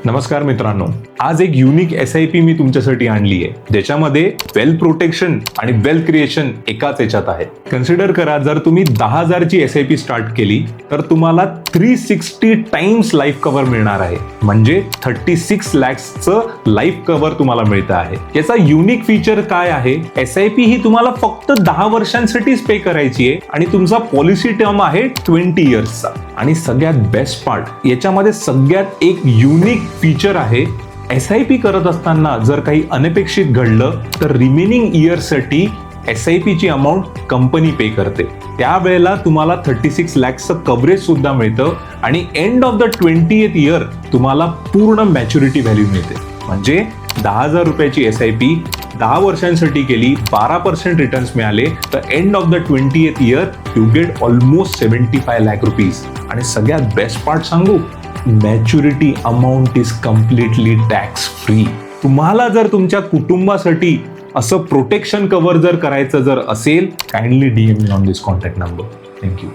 नमस्कार मित्रांनो, आज एक युनिक SIP मी तुमच्यासाठी आणली आहे, ज्याच्यामध्ये वेल्थ प्रोटेक्शन आणि वेल्थ क्रिएशन एकाच याच्यात आहे. कन्सिडर करा, जर तुम्ही 10,000 ची SIP स्टार्ट केली तर तुम्हाला 360 टाइम्स लाईफ कव्हर मिळणार आहे, म्हणजे 36 लॅक्सचं लाईफ कव्हर तुम्हाला मिळतं आहे. याचा युनिक फीचर काय आहे? SIP ही तुम्हाला फक्त 10 वर्षांसाठीच पे करायची आहे आणि तुमचा पॉलिसी टर्म आहे 20 इयर्सचा. आणि सगळ्यात बेस्ट पार्ट, याच्यामध्ये सगळ्यात एक युनिक फीचर आहे. SIP करत असताना जर काही अनपेक्षित घडलं तर रिमेनिंग इयर्ससाठी SIP ची अमाऊंट कंपनी पे करते. त्यावेळेला तुम्हाला 36 लॅक्सचं कव्हरेज सुद्धा मिळतं आणि end of the 20th year तुम्हाला पूर्ण मॅच्युरिटी व्हॅल्यू मिळते. म्हणजे 10,000 रुपयाची SIP 10 वर्षांसाठी केली, 12% रिटर्न्स मिळाले, तर end of the 20th year you get almost 75 lakh rupees. आणि सगळ्यात बेस्ट पार्ट सांगू, maturity amount is completely tax free. तुम्हाला जर तुमच्या कुटुंबासाठी असं प्रोटेक्शन कव्हर जर करायचं असेल, kindly DM me on this contact number. Thank you.